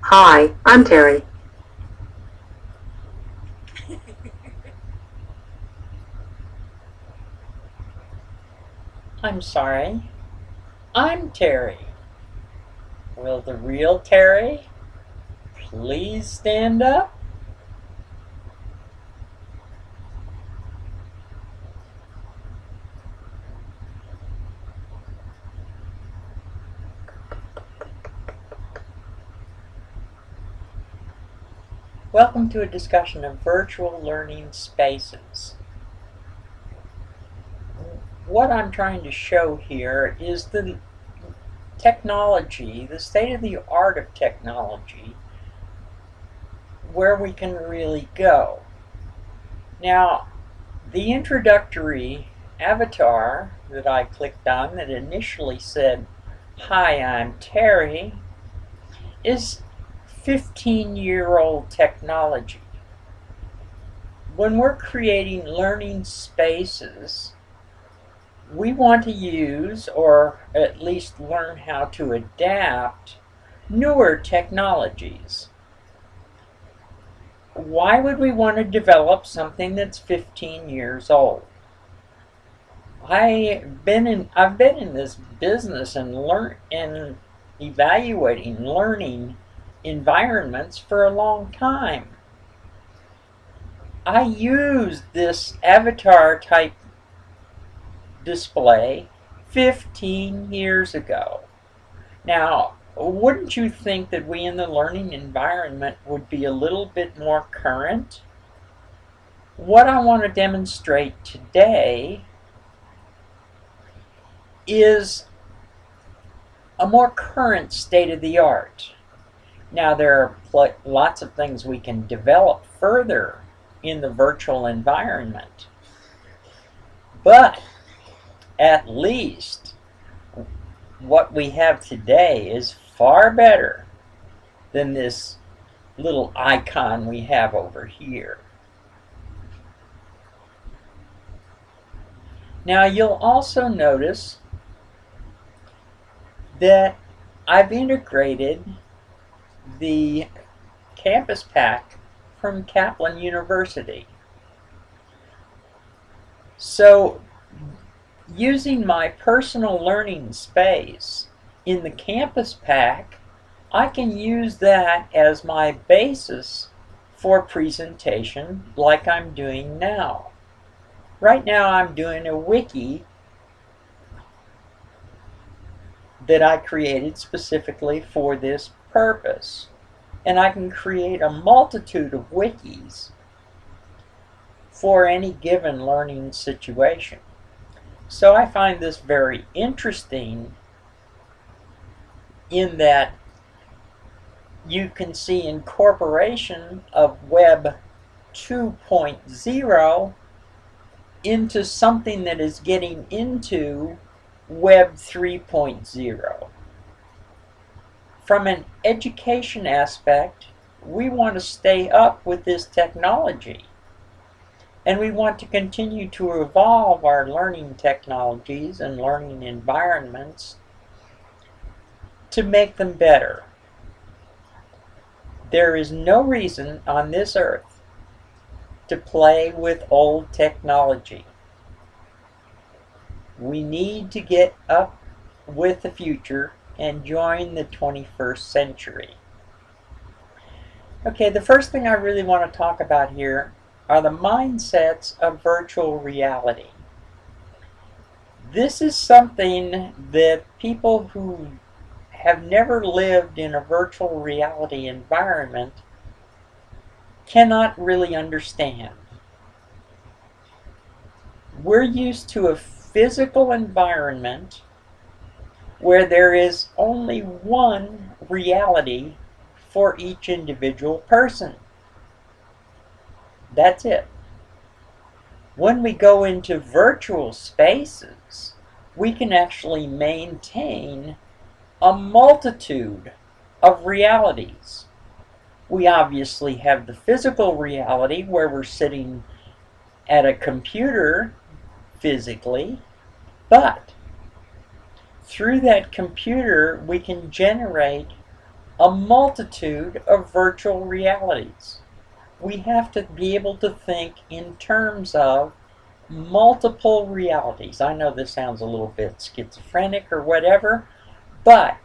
Hi, I'm Terry. I'm sorry. I'm Terry. Will the real Terry please stand up? Welcome to a discussion of virtual learning spaces. What I'm trying to show here is the technology, the state of the art of technology, where we can really go. Now, the introductory avatar that I clicked on that initially said, "Hi, I'm Terry," is 15-year-old technology. When we're creating learning spaces, we want to use, or at least learn how to adapt, newer technologies. Why would we want to develop something that's 15 years old? I've been in this business and evaluating learning environments for a long time. I used this avatar type display 15 years ago. Now, wouldn't you think that we in the learning environment would be a little bit more current? What I want to demonstrate today is a more current state of the art. Now, there are lots of things we can develop further in the virtual environment, but at least what we have today is far better than this little icon we have over here. Now, you'll also notice that I've integrated the campus pack from Kaplan University. So, using my personal learning space in the campus pack, I can use that as my basis for presentation like I'm doing now. Right now I'm doing a wiki that I created specifically for this purpose. And I can create a multitude of wikis for any given learning situation. So I find this very interesting in that you can see incorporation of Web 2.0 into something that is getting into Web 3.0. From an education aspect, we want to stay up with this technology. And we want to continue to evolve our learning technologies and learning environments to make them better. There is no reason on this earth to play with old technology. We need to get up with the future and join the 21st century. Okay, the first thing I really want to talk about here are the mindsets of virtual reality. This is something that people who have never lived in a virtual reality environment cannot really understand. We're used to a physical environment where there is only one reality for each individual person. That's it. When we go into virtual spaces, we can actually maintain a multitude of realities. We obviously have the physical reality where we're sitting at a computer physically, but through that computer we can generate a multitude of virtual realities. We have to be able to think in terms of multiple realities. I know this sounds a little bit schizophrenic or whatever, but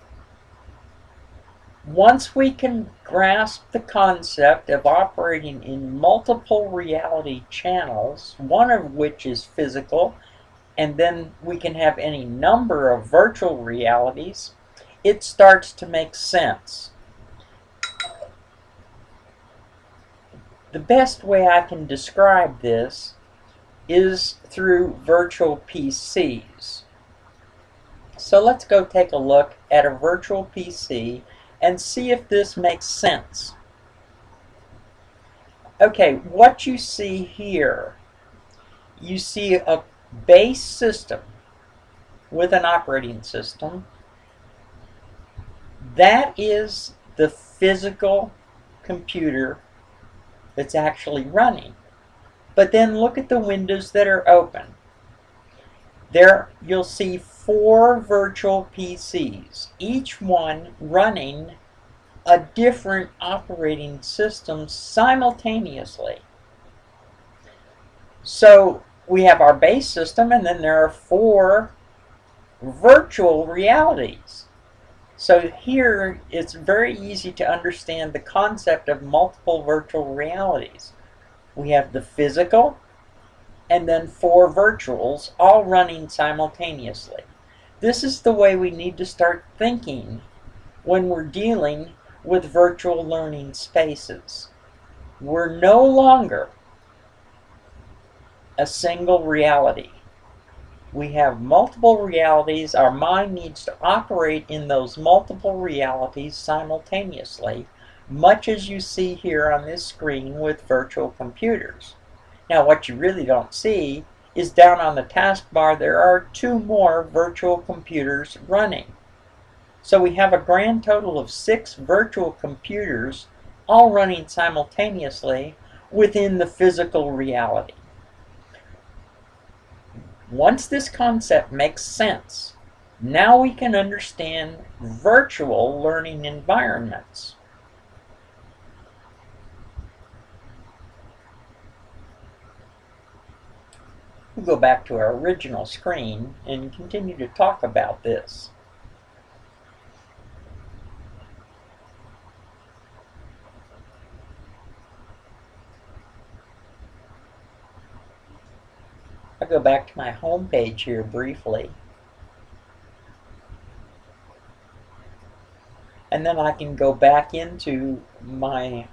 once we can grasp the concept of operating in multiple reality channels, one of which is physical, and then we can have any number of virtual realities, it starts to make sense. The best way I can describe this is through virtual PCs. So let's go take a look at a virtual PC and see if this makes sense. Okay, what you see here, you see a base system with an operating system. That is the physical computer that's actually running. But then look at the windows that are open. There you'll see 4 virtual PCs, each one running a different operating system simultaneously. So we have our base system, and then there are 4 virtual realities. So here it's very easy to understand the concept of multiple virtual realities. We have the physical, and then 4 virtuals all running simultaneously. This is the way we need to start thinking when we're dealing with virtual learning spaces. We're no longer a single reality. We have multiple realities. Our mind needs to operate in those multiple realities simultaneously, much as you see here on this screen with virtual computers. Now, what you really don't see is down on the taskbar there are 2 more virtual computers running. So we have a grand total of 6 virtual computers all running simultaneously within the physical reality. Once this concept makes sense, now we can understand virtual learning environments. We'll go back to our original screen and continue to talk about this. I'll go back to my home page here briefly. And then I can go back into my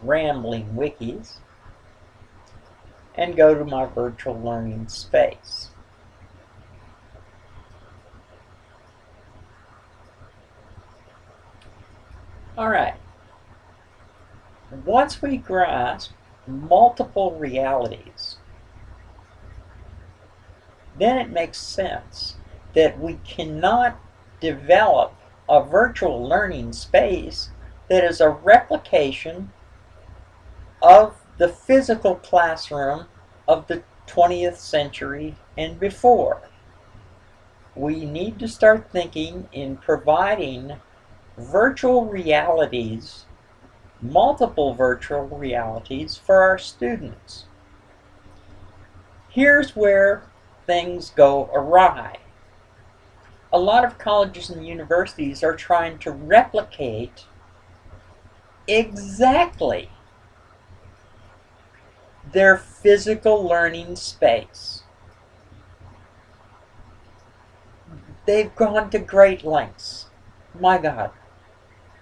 rambling wikis and go to my virtual learning space. Alright, once we grasp multiple realities, then it makes sense that we cannot develop a virtual learning space that is a replication of the physical classroom of the 20th century and before. We need to start thinking in providing virtual realities, multiple virtual realities for our students. Here's where things go awry. A lot of colleges and universities are trying to replicate exactly their physical learning space. They've gone to great lengths. My God.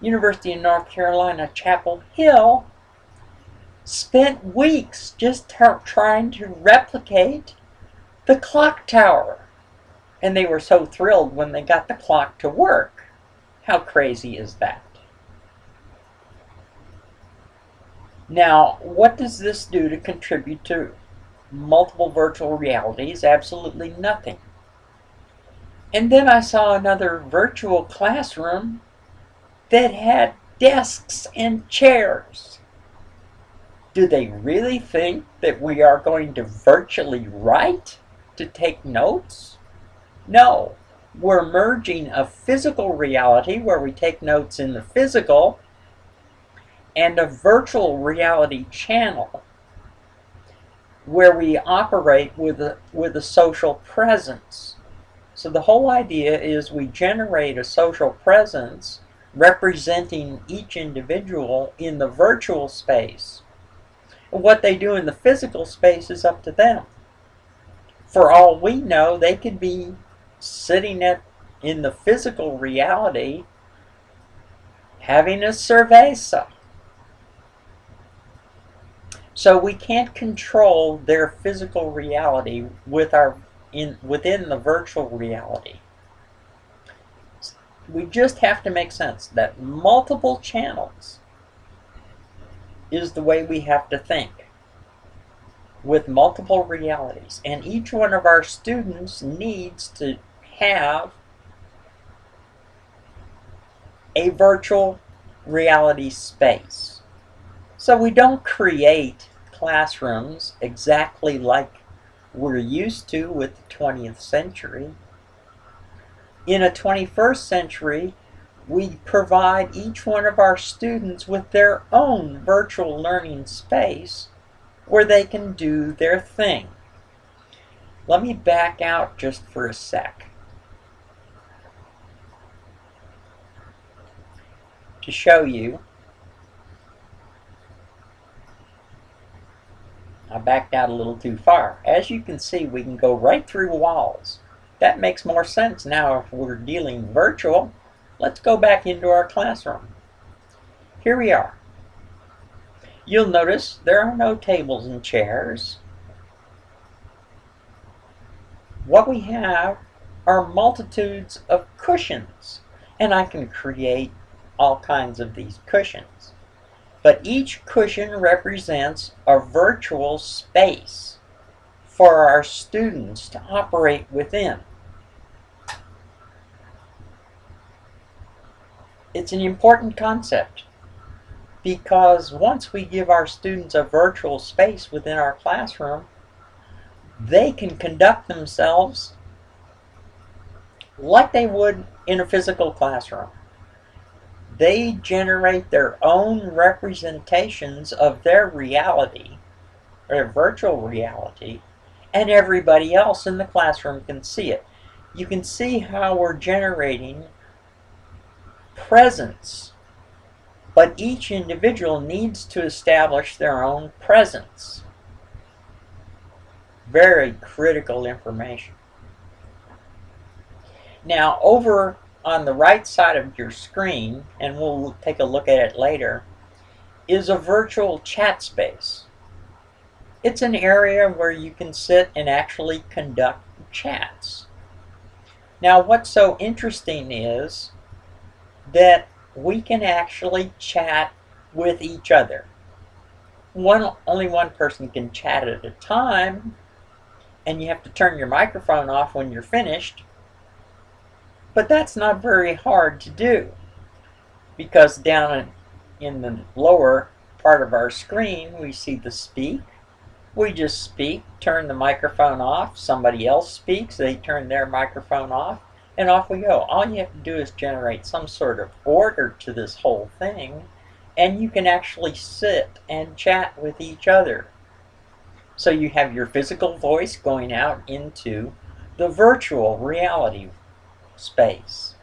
University of North Carolina, Chapel Hill spent weeks just trying to replicate the clock tower. And they were so thrilled when they got the clock to work. How crazy is that? Now, what does this do to contribute to multiple virtual realities? Absolutely nothing. And then I saw another virtual classroom that had desks and chairs. Do they really think that we are going to virtually write to take notes? No. we're merging a physical reality where we take notes in the physical and a virtual reality channel where we operate with a social presence. So the whole idea is we generate a social presence representing each individual in the virtual space. What they do in the physical space is up to them. For all we know, they could be sitting in the physical reality having a cerveza. So we can't control their physical reality within the virtual reality. We just have to make sense that multiple channels is the way we have to think, with multiple realities. And each one of our students needs to have a virtual reality space. So we don't create classrooms exactly like we're used to with the 20th century. In a 21st century, we provide each one of our students with their own virtual learning space where they can do their thing. Let me back out just for a sec to show you. I backed out a little too far. As you can see, we can go right through walls. That makes more sense now if we're dealing virtual. Let's go back into our classroom. Here we are. You'll notice there are no tables and chairs. What we have are multitudes of cushions, and I can create all kinds of these cushions. But each cushion represents a virtual space for our students to operate within. It's an important concept because once we give our students a virtual space within our classroom, they can conduct themselves like they would in a physical classroom. They generate their own representations of their reality, their virtual reality, and everybody else in the classroom can see it. You can see how we're generating presence, but each individual needs to establish their own presence. Very critical information. Now, over on the right side of your screen, and we'll take a look at it later, is a virtual chat space. It's an area where you can sit and actually conduct chats. Now, what's so interesting is that we can actually chat with each other. Only one person can chat at a time, and you have to turn your microphone off when you're finished. But that's not very hard to do, because down in the lower part of our screen we see the speak. We just speak, turn the microphone off, somebody else speaks, they turn their microphone off, and off we go. All you have to do is generate some sort of order to this whole thing, and you can actually sit and chat with each other. So you have your physical voice going out into the virtual reality space.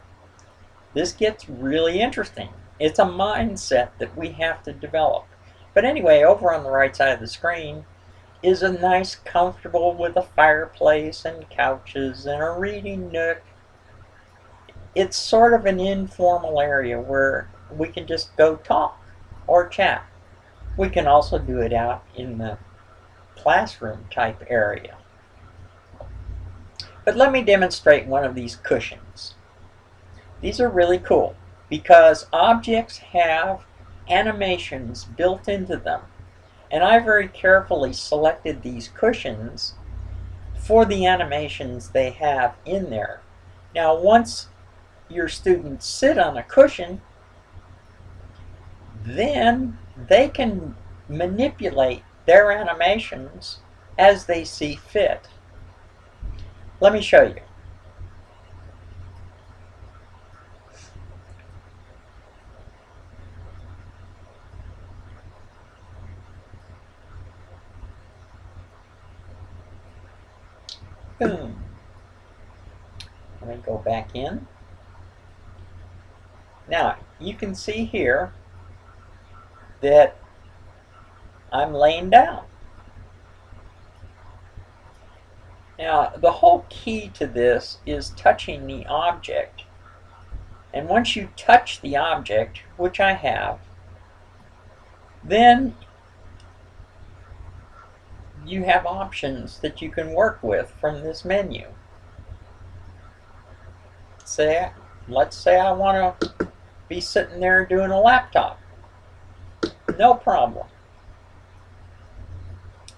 This gets really interesting. It's a mindset that we have to develop. But anyway, over on the right side of the screen is a nice, comfortable with a fireplace and couches and a reading nook. It's sort of an informal area where we can just go talk or chat. We can also do it out in the classroom type area. But let me demonstrate one of these cushions. These are really cool because objects have animations built into them. And I very carefully selected these cushions for the animations they have in there. Now, once your students sit on a cushion, then they can manipulate their animations as they see fit. Let me show you. Boom. Let me go back in. Now, you can see here that I'm laying down. Now, the whole key to this is touching the object. And once you touch the object, which I have, then you have options that you can work with from this menu. Let's say I want to be sitting there doing a laptop. No problem.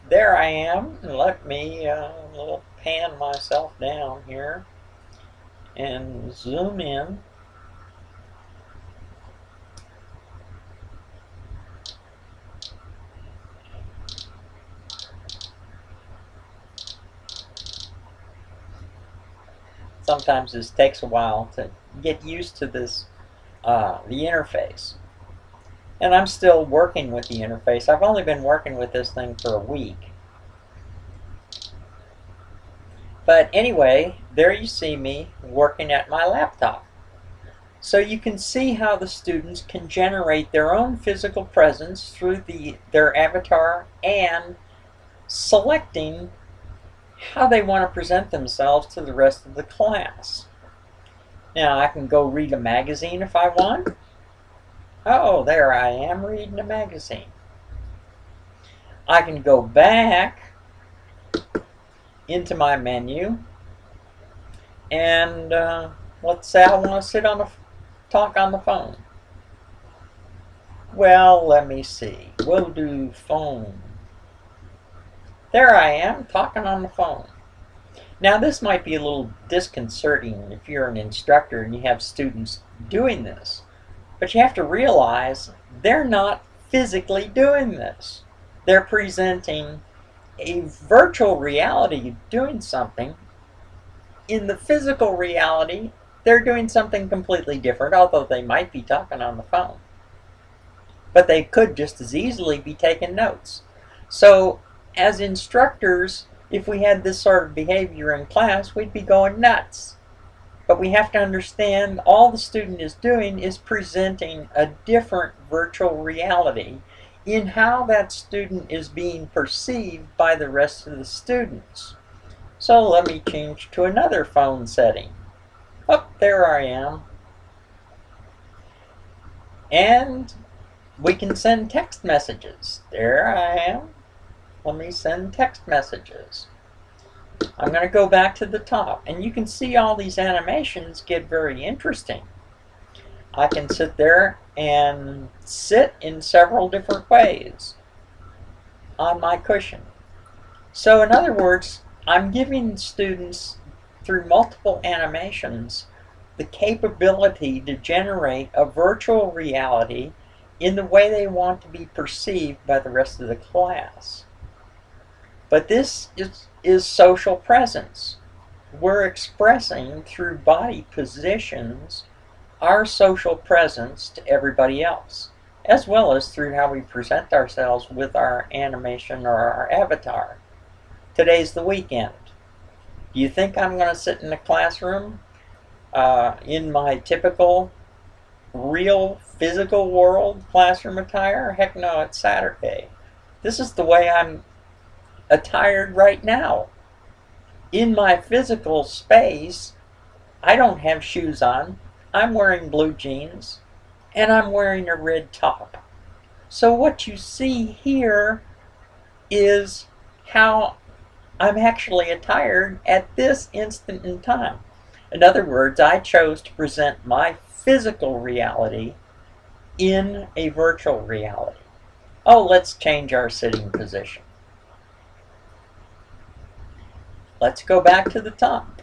There I am. Let me little pan myself down here and zoom in. Sometimes this takes a while to get used to this, the interface. And I'm still working with the interface. I've only been working with this thing for a week. But anyway, there you see me working at my laptop. So you can see how the students can generate their own physical presence through their avatar and selecting how they want to present themselves to the rest of the class. Now I can go read a magazine if I want. Oh, there I am reading a magazine. I can go back into my menu and let's say I want to talk on the phone. Well, let me see. We'll do phone. There I am talking on the phone. Now this might be a little disconcerting if you're an instructor and you have students doing this. But you have to realize they're not physically doing this. They're presenting a virtual reality doing something. In the physical reality, they're doing something completely different, although they might be talking on the phone. But they could just as easily be taking notes. So, as instructors, if we had this sort of behavior in class, we'd be going nuts. But we have to understand all the student is doing is presenting a different virtual reality in how that student is being perceived by the rest of the students. So let me change to another phone setting. Oh, there I am. And we can send text messages. There I am. Let me send text messages. I'm going to go back to the top, and you can see all these animations get very interesting. I can sit there and sit in several different ways on my cushion. So in other words, I'm giving students, through multiple animations, the capability to generate a virtual reality in the way they want to be perceived by the rest of the class. But this is social presence. We're expressing through body positions our social presence to everybody else, as well as through how we present ourselves with our animation or our avatar. Today's the weekend. Do you think I'm going to sit in a classroom in my typical real physical world classroom attire? Heck no, it's Saturday. This is the way I'm attired right now. In my physical space, I don't have shoes on. I'm wearing blue jeans and I'm wearing a red top. So what you see here is how I'm actually attired at this instant in time. In other words, I chose to present my physical reality in a virtual reality. Oh, let's change our sitting position. Let's go back to the top.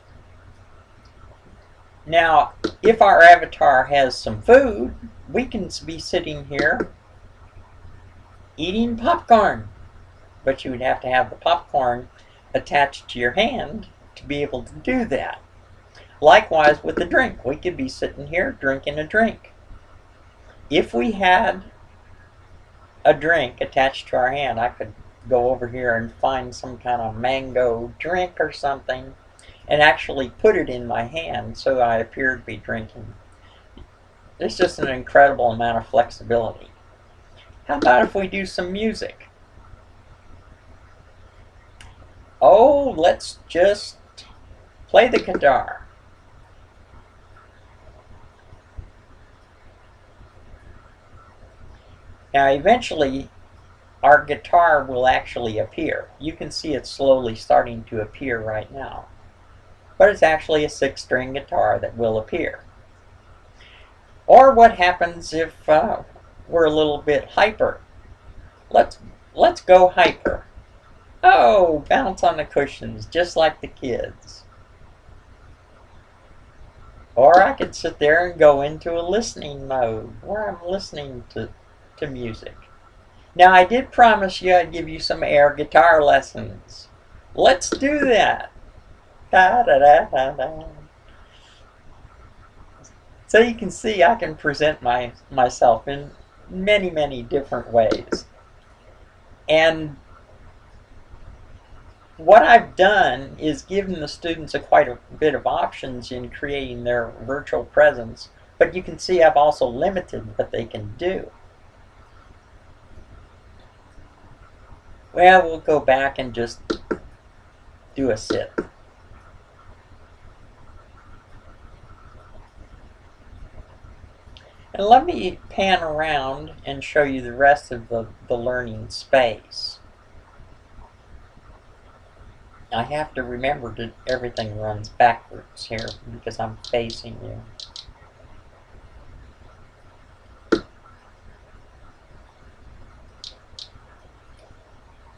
Now, if our avatar has some food, we can be sitting here eating popcorn. But you would have to have the popcorn attached to your hand to be able to do that. Likewise with the drink. We could be sitting here drinking a drink. If we had a drink attached to our hand, I could go over here and find some kind of mango drink or something, and actually put it in my hand so I appear to be drinking. There's just an incredible amount of flexibility. How about if we do some music? Oh, let's just play the guitar. Now eventually our guitar will actually appear. You can see it slowly starting to appear right now. But it's actually a 6-string guitar that will appear. Or what happens if we're a little bit hyper? Let's go hyper. Oh, bounce on the cushions, just like the kids. Or I could sit there and go into a listening mode, where I'm listening to music. Now, I did promise you I'd give you some air guitar lessons. Let's do that. Da, da, da, da, da. So you can see I can present myself in many, many different ways. And what I've done is given the students quite a bit of options in creating their virtual presence, but you can see I've also limited what they can do. Well, we'll go back and just do a sit. And let me pan around and show you the rest of the learning space. I have to remember that everything runs backwards here because I'm facing you.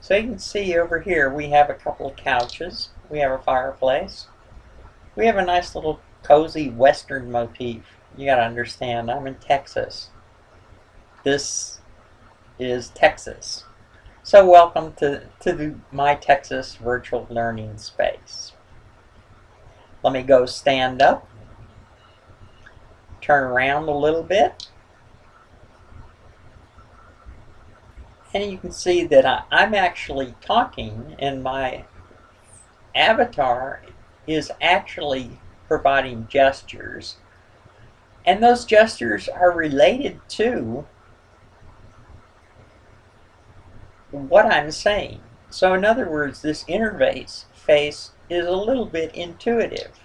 So you can see over here we have a couple of couches, we have a fireplace, we have a nice little cozy western motif. You gotta understand, I'm in Texas. This is Texas. So welcome to my Texas virtual learning space. Let me go stand up, turn around a little bit, and you can see that I'm actually talking and my avatar is actually providing gestures, and those gestures are related to what I'm saying. So in other words, this interface is a little bit intuitive.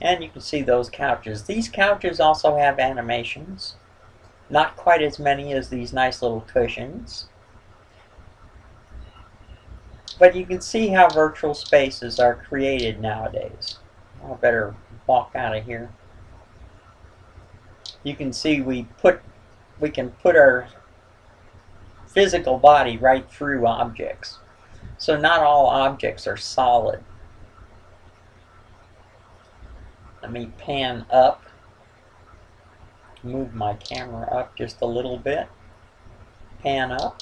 And you can see those couches. These couches also have animations. Not quite as many as these nice little cushions. But you can see how virtual spaces are created nowadays. I better walk out of here. You can see we can put our physical body right through objects. So not all objects are solid. Let me pan up. Move my camera up just a little bit. Pan up.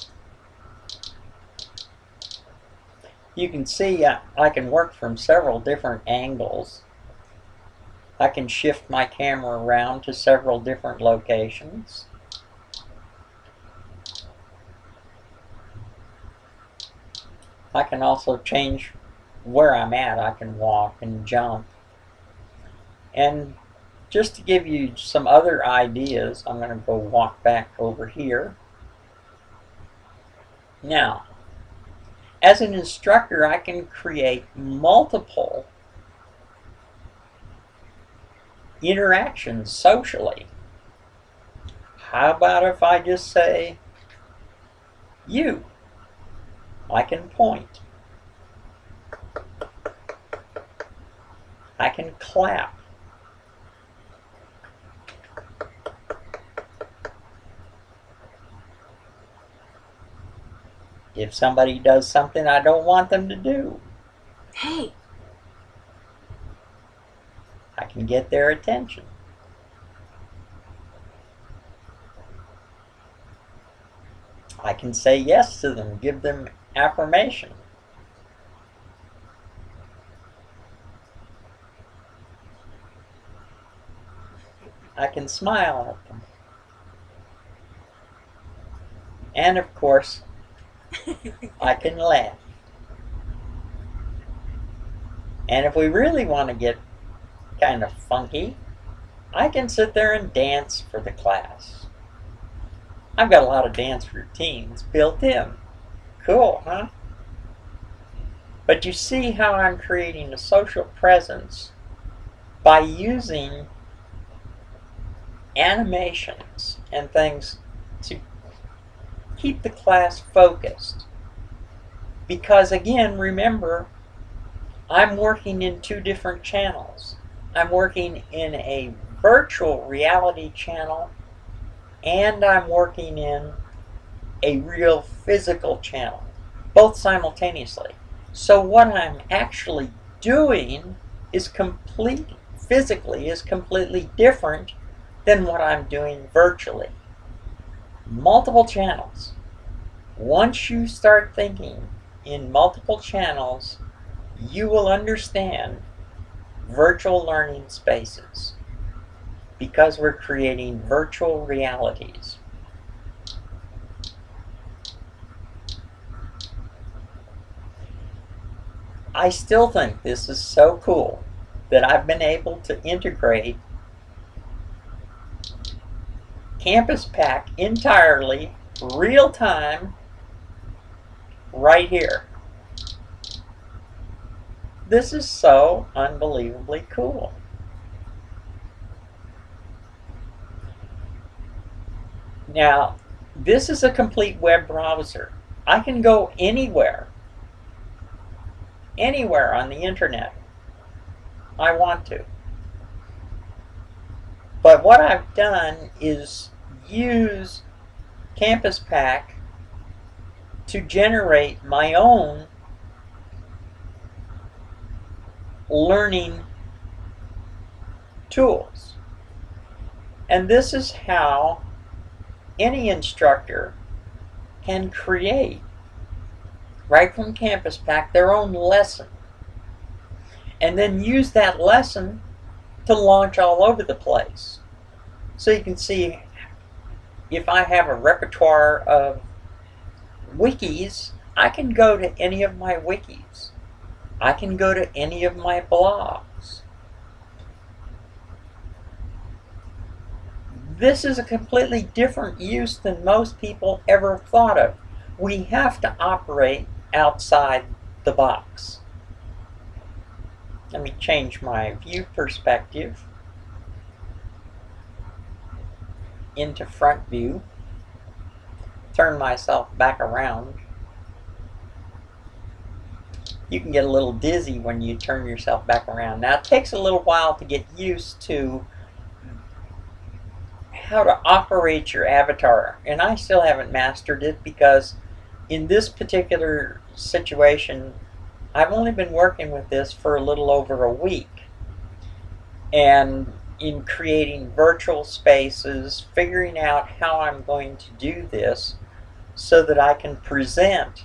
You can see I can work from several different angles. I can shift my camera around to several different locations. I can also change where I'm at. I can walk and jump. And just to give you some other ideas, I'm going to go walk back over here. Now, as an instructor, I can create multiple interactions socially. How about if I just say, you? I can point. I can clap. If somebody does something I don't want them to do, Hey! I can get their attention. I can say yes to them, give them affirmation. I can smile at them. And of course, I can laugh. And if we really want to get kind of funky, I can sit there and dance for the class. I've got a lot of dance routines built in. Cool, huh? But you see how I'm creating a social presence by using animations and things to keep the class focused. Because again, remember, I'm working in two different channels. I'm working in a virtual reality channel, and I'm working in a real physical channel, both simultaneously. So what I'm actually doing is physically is completely different than what I'm doing virtually. Multiple channels. Once you start thinking in multiple channels, you will understand virtual learning spaces, because we're creating virtual realities. I still think this is so cool that I've been able to integrate Campus Pack entirely, real time, right here. This is so unbelievably cool. Now, this is a complete web browser. I can go anywhere on the internet I want to. But what I've done is use Campus Pack to generate my own learning tools. And this is how any instructor can create, right from Campus Pack, their own lesson, and then use that lesson to launch all over the place. So you can see, if I have a repertoire of wikis, I can go to any of my wikis. I can go to any of my blogs. This is a completely different use than most people ever thought of. We have to operate outside the box. Let me change my view perspective into front view. Turn myself back around. You can get a little dizzy when you turn yourself back around. Now, it takes a little while to get used to how to operate your avatar, and I still haven't mastered it, because in this particular situation I've only been working with this for a little over a week, and in creating virtual spaces, figuring out how I'm going to do this so that I can present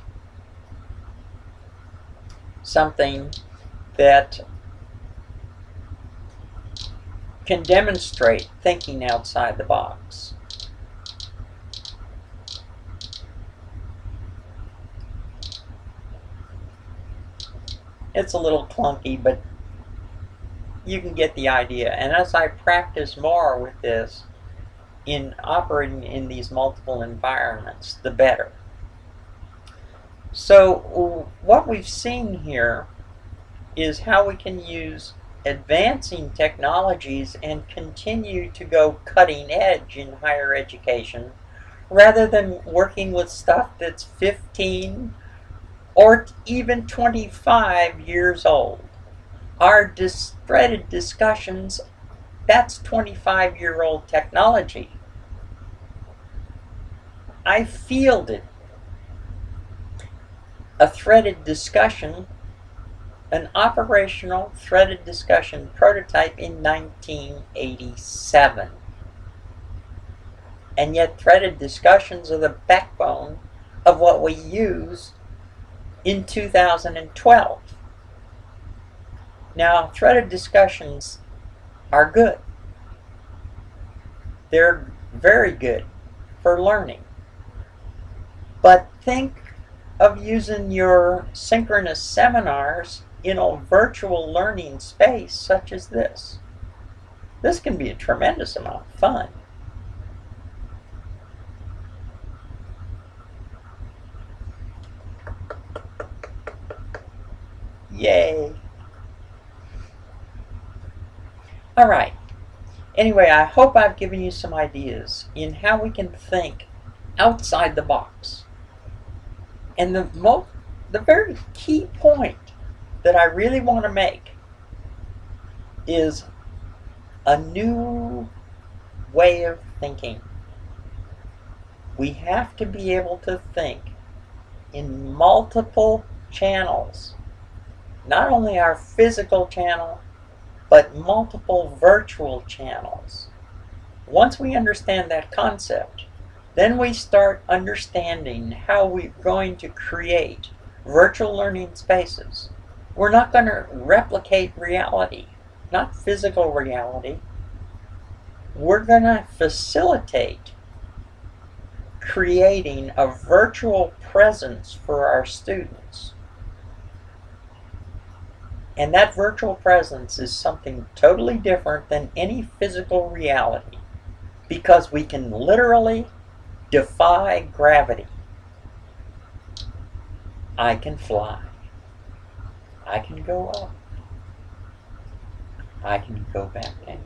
something that can demonstrate thinking outside the box. It's a little clunky, but you can get the idea. And as I practice more with this, in operating in these multiple environments, the better. So what we've seen here is how we can use advancing technologies and continue to go cutting edge in higher education, rather than working with stuff that's 15 or even 25 years old. Our threaded discussions, that's 25-year-old technology. I fielded a threaded discussion, an operational threaded discussion prototype in 1987. And yet threaded discussions are the backbone of what we use in 2012. Now, threaded discussions are good. They're very good for learning. But think of using your synchronous seminars in a virtual learning space such as this. This can be a tremendous amount of fun. Yay! All right. Anyway, I hope I've given you some ideas in how we can think outside the box. And the very key point that I really want to make is a new way of thinking. We have to be able to think in multiple channels. Not only our physical channel, but multiple virtual channels. Once we understand that concept, then we start understanding how we're going to create virtual learning spaces. We're not going to replicate reality, not physical reality. We're going to facilitate creating a virtual presence for our students. And that virtual presence is something totally different than any physical reality, because we can literally defy gravity. I can fly. I can go up. I can go back down.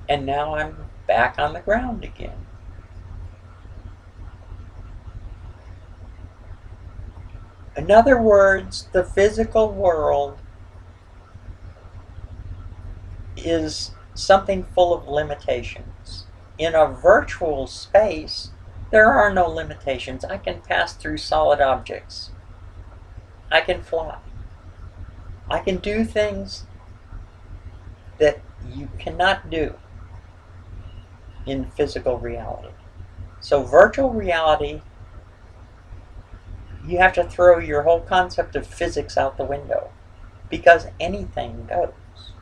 And now I'm back on the ground again. In other words, the physical world is something full of limitations. In a virtual space, there are no limitations. I can pass through solid objects. I can fly. I can do things that you cannot do in physical reality. So virtual reality, you have to throw your whole concept of physics out the window, because anything goes.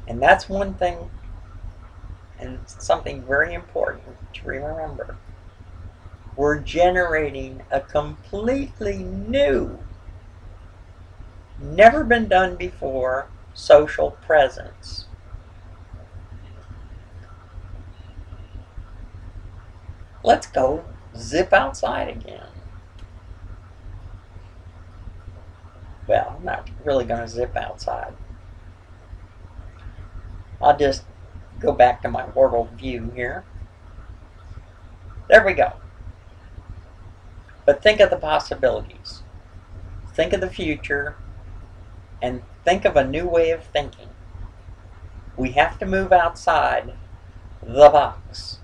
And that's one thing, and something very important to remember. We're generating a completely new, never been done before social presence. Let's go zip outside again. Well, I'm not really going to zip outside. I'll just go back to my world view here. There we go. But think of the possibilities. Think of the future, and think of a new way of thinking. We have to move outside the box.